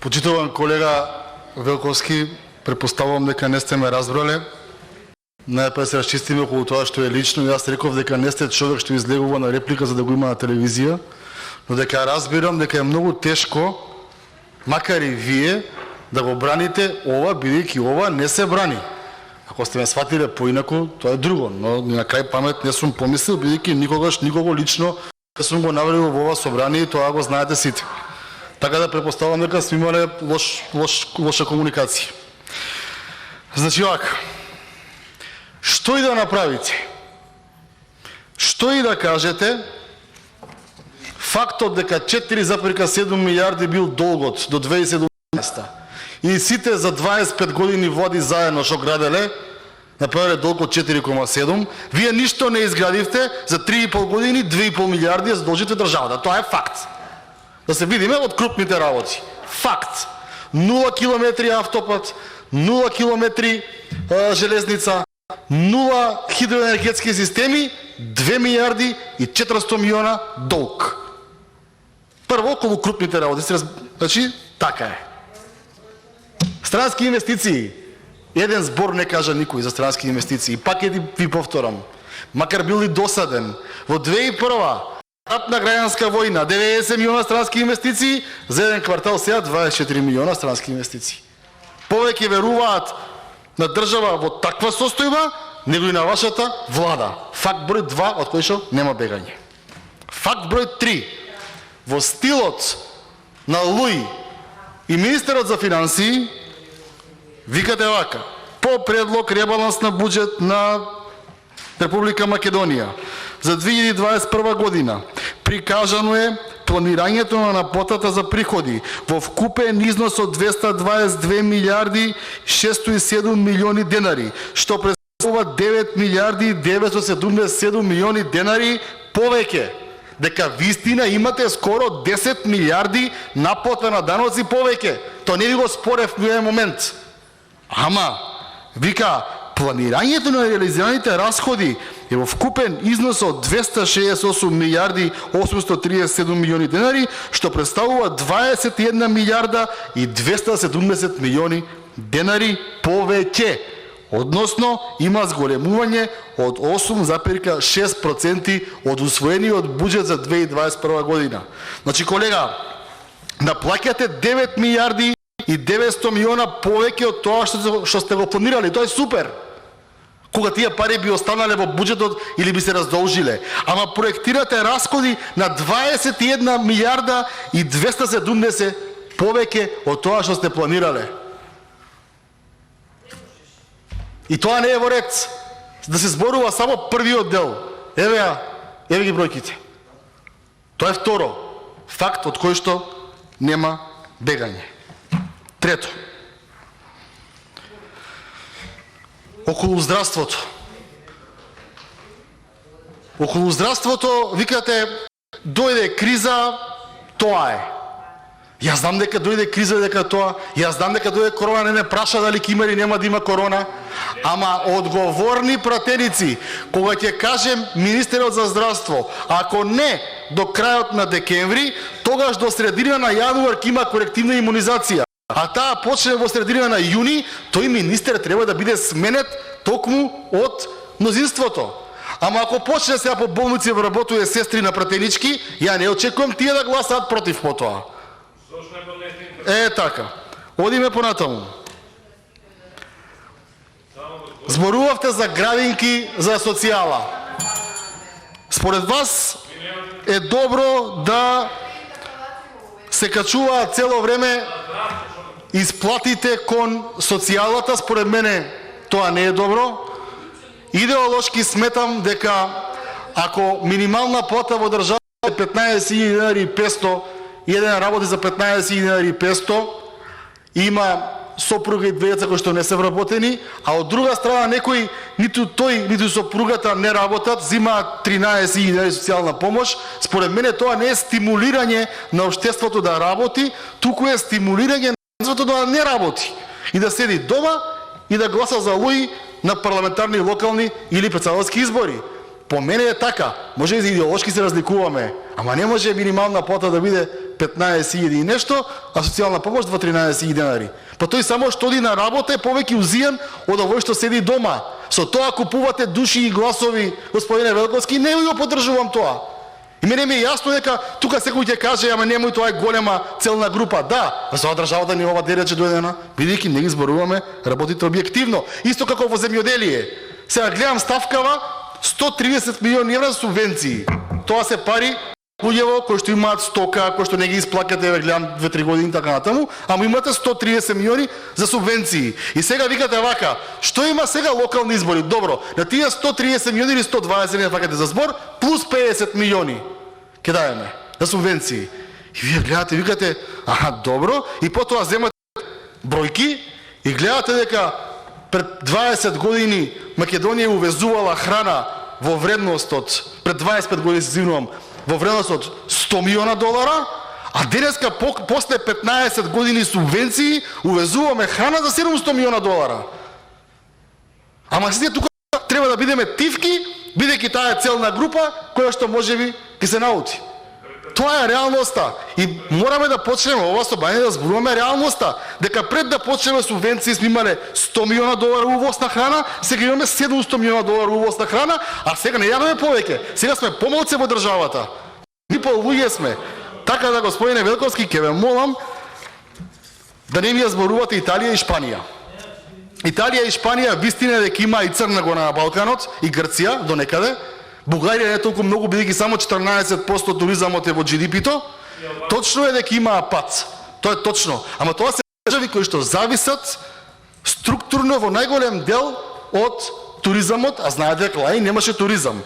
Почитуван колега Велковски, претпоставувам дека не сте ме разбрале. Најпред се расчистиме околу тоа што е лично. Јас реков дека не сте човек што излегува на реплика за да го има на телевизија, но дека разбирам дека е многу тешко, макар и вие, да го браните ова, бидејќи ова не се брани. Ако сте ме сватиле поинаку, тоа е друго, но на крај памет не сум помислил, бидејќи никогаш никого лично не сум го навредил во ова собрание и тоа го знаете сите. Така да претпоставувам дека сме имале лоша комуникација. Значи овака, што и да направите, што и да кажете, фактот дека 4,7 милиарди бил долгот до 2017 и сите за 25 години влади заедно што граделе, направиле долг од 4,7, вие ништо не изградивте, за 3,5 години 2,5 милиарди ја задолжите државата. Тоа е факт. Да се видиме од крупните работи. Факт. 0 километри автопат, 0 километри железница, 0 хидроенергетски системи, 2 милиарди и 400 милиона долг. Прво, околу крупните работи. Значи, така е. Странски инвестиции. Еден збор не кажа никој за странски инвестиции. Пак ви повторам. Макар бил и досаден. Во 2001 ратна граѓанска војна, 90 милиона странски инвестиции, за еден квартал сега 24 милиона странски инвестиции. Повеќе веруваат на држава во таква состојба, него и на вашата влада. Факт број 2, од кој што нема бегање. Факт број 3. Во стилот на Луи и министерот за финансии, викате вака: по предлог ребаланс на буџет на Република Македонија за 2021 година прикажано е планирањето на наплатата за приходи во вкупен износ од 222 милиарди 607 милиони денари, што представува 9 милиарди 977 милиони денари повеќе. Дека вистина имате скоро 10 милиарди наплата на даноци повеќе. Тоа не ви го спорев во еден момент. Ама, вика, планирањето на реализираните расходи е во вкупен износ од 268 милиарди 837 милиони денари, што представува 21 милиарда и 270 милиони денари повеќе. Односно, има зголемување од 8,6% од усвоениот буџет за 2021 година. Значи, колега, наплаќате 9 милиарди и 900 милиона повеќе од тоа што сте го планирали. Тоа е супер. Кога тие пари би останале во буџетот или би се раздолжиле. Ама проектирате расходи на 21 милиарда и 270 повеќе од тоа што сте планирале. И тоа не е во ред. Да се зборува само првиот дел. Еве ги бројките. Тоа е второ. Факт од кој што нема бегање. Трето. Околу здравството. Околу здравството, викате, дојде криза, тоа е. Јас знам дека дојде криза, дека тоа, јас знам дека дојде корона, не ме праша дали ќе има или нема да има корона, ама одговорни пратеници, кога ќе кажем министерот за здравство, ако не до крајот на декември, тогаш до средина на јануар ќе има колективна имунизација. А таа почне во средина на јуни, тој министер треба да биде сменет токму од мнозинството. Ама ако почне сега по болници во работуе сестри на пратенички, ја не очекувам тие да гласаат против потоа. Така. Одиме понатаму. Зборувавте за градинки за социјала. Според вас е добро да се качуваат цело време исплатите кон социјалата. Според мене тоа не е добро. Идеолошки сметам дека ако минимална плата во државата е 15.500 и еден работи за 15.500, има сопруга и две деца кои што не се вработени, а од друга страна некој, ниту тој, ниту сопругата не работат, земаат 13.000 социјална помош. Според мене тоа не е стимулирање на општеството да работи, туку е стимулирање на општеството да не работи и да седи дома и да гласа за луи на парламентарни, локални или председателски избори. По мене е така. Може и идеолошки се разликуваме, ама не може минимална плата да биде 15.000 и нешто, а социјална помош 13.000 денари. Па тој само што оди на работа е повеќе узијан од овој што седи дома. Со тоа купувате души и гласови, господине Велковски, не го поддржувам тоа. И мене ми е јасно дека тука секој ќе каже, ама немој тоа е голема целна група. Да, за државата ни ова дерече дојдена, бидејќи не ги зборуваме, работите објективно. Исто како во земјоделие. Сега гледам ставкава 130 милиони евра за субвенции. Тоа се пари луѓево кои што имаат стока, кои што не ги исплакате, ве гледам 2-3 години така натаму, ама имате 130 милиони за субвенции. И сега викате вака, што има сега локални избори? Добро, на тие 130 милиони или 120 не факате за збор, плюс 50 милиони ќе даеме за субвенции. И вие гледате, викате, аха, добро, и потоа земате бројки и гледате дека пред 20 години Македонија увезувала храна во вредност од, пред 25 години се извинувам, во вредност од 100 милиона долара, а денеска после 15 години субвенции увезуваме храна за 700 милиона долара. Ама сите тука треба да бидеме тивки, бидејќи таа е целна група која што можеби ќе се наути. Тоа е реалноста. И мораме да почнеме ова собрание да зборуваме реалноста. Дека пред да почнеме субвенции сме имале 100 милиона долара увоз на храна, сега имаме 700 милиона долара увоз на храна, а сега не јадеме повеќе. Сега сме помалце во државата. Ни пол луѓе сме. Така да, господине Велковски, ќе ве молам да не ми ја зборувате Италија и Шпанија. Италија и Шпанија вистина дека има и Црна Гора на Балканот и Грција до некаде. Бугарија не толку многу, бидејќи само 14% туризамот е во GDP-то. Точно е дека има пат. Тоа е точно. Ама тоа се држави кои што зависат структурно во најголем дел од туризамот, а знаете дека лај немаше туризам.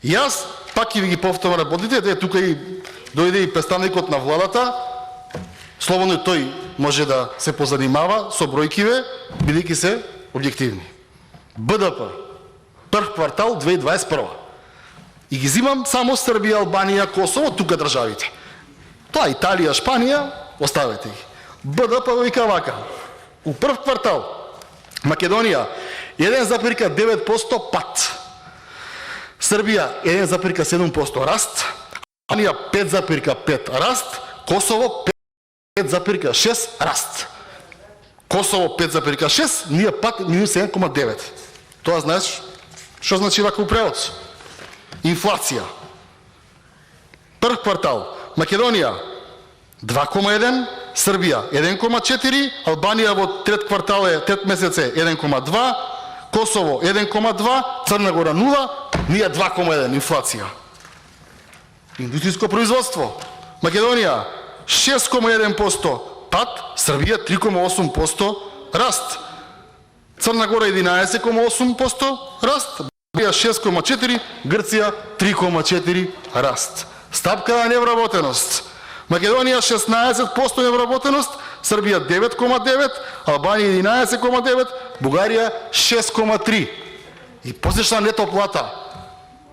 Јас пак ќе ви ги повторам работите, дека тука и дојде и представникот на владата, слободно тој може да се позанимава со бројкиве, бидејќи се објективни. БДП, прв квартал 2021. И ги зимам само Србија, Албанија, Косово, тука државите. Тоа Италија, Шпанија, оставете ги. БДП вика вака. У прв квартал Македонија 1,9% пат. Србија 1,7% раст, Албанија 5,5% раст, Косово 5,6% раст. Косово 5,6%, ние пат минус 1,9%. Тоа знаеш што значи вака превод? Инфлација. Прв квартал Македонија 2,1%, Србија 1,4%, Албанија во трет квартал е, трет месец е 1,2%, Косово 1,2%, Црна Гора 0%, ние 2,1% инфлација. Индустријско производство. Македонија 6,1% пат, Србија 3,8% раст. Црна Гора 11,8% раст, Българија 6,4%, Грција 3,4% раст. Стапка на невработеност. Македонија 16% невработеност, Србија 9,9%, Албанија 11,9%, Бугарија 6,3%. И посечна нето плата.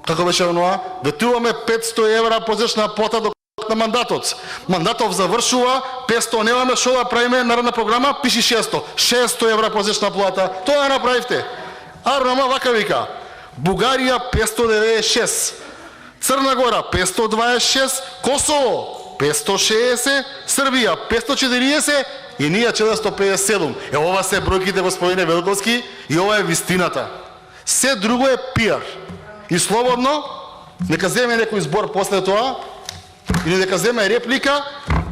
Како беше оноа? Ветуваме 500 евра посечна плата до на мандатот. Мандатов завршува, 500 немаме што да правиме, народна програма пиши 600. 600 евра посечна плата. Тоа направивте. Арнама вака вика. Бугарија 596, Црна Гора 526, Косово 560, Србија 540 и ние 457. Ова се бројките, господине Велковски, и ова е вистината. Се друго е пиар. И слободно, нека земе некој збор после тоа, или нека земе реплика,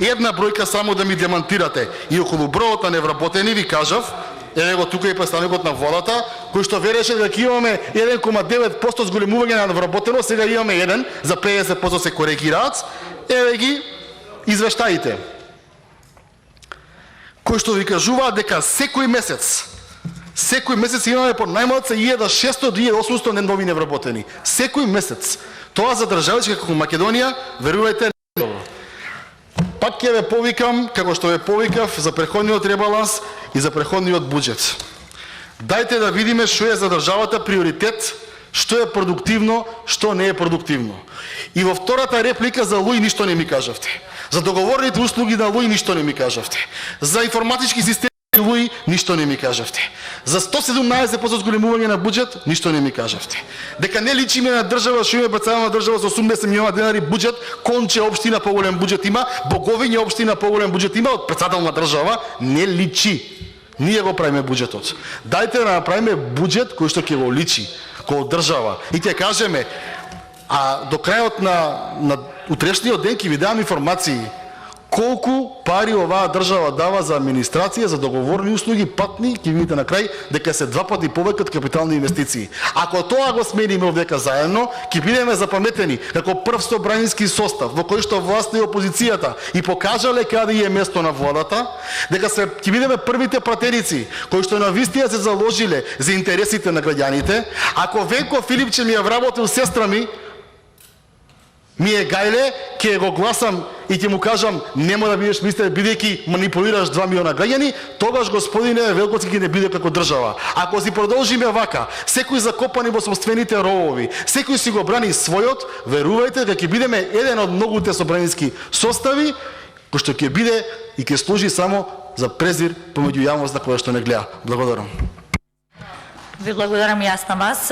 една бројка само да ми демантирате. И околу бројот на невработени ви кажав, еве го тука и представникот на владата, кој што вереше дека имаме 1,9% зголемување на невработеност, сега имаме 1, за 50% се коригираат, еве ги извештаите. Кој што ви кажуваат дека секој месец имаме по најмалку 1600 до 1800 нови невработени. Секој месец. Тоа за држави како Македонија, верувајте, не е добро. Пак ќе ве повикам, како што ве повикав за преходниот ребаланс и за преходниот буџет. Дајте да видиме што е за државата приоритет, што е продуктивно, што не е продуктивно. И во втората реплика за Луј ништо не ми кажавте. За договорните услуги на Луј ништо не ми кажавте. За информатички системи Луј ништо не ми кажавте. За 117% зголемување на буџет, ништо не ми кажавте. Дека не личиме на држава, што има представена држава со 80 милиона денари буџет, Конче општина поголем буџет има, Боговиње општина поголем буџет има, од председател држава, не личи. Ние го правиме буџетот. Дајте да направиме буџет кој што ќе го личи, кој држава. И ќе кажеме, а до крајот на утрешниот ден ќе ви дам информации колку пари оваа држава дава за администрација, за договорни услуги, патни, ќе видите на крај дека се 2 пати повеќе од капитални инвестиции. Ако тоа го смениме овдека заедно, ќе бидеме запаметени како прв собранински состав во кој што власта и опозицијата и покажале каде е место на владата, дека ќе бидеме првите пратеници кои што на вистина се заложиле за интересите на граѓаните. Ако Венко Филипче ми ја вработил сестра ми е гајле, ќе го гласам и ќе му кажам нема да бидеш министер бидејќи манипулираш 2 милиона граѓани, тогаш господине Велковски ќе не биде како држава. Ако си продолжиме вака, секој закопани во собствените ровови, секој си го брани својот, верувајте дека ќе бидеме еден од многуте собранински состави кој што ќе биде и ќе служи само за презир помеѓу јавноста која што не гледа. Благодарам. Ви благодарам јас на вас.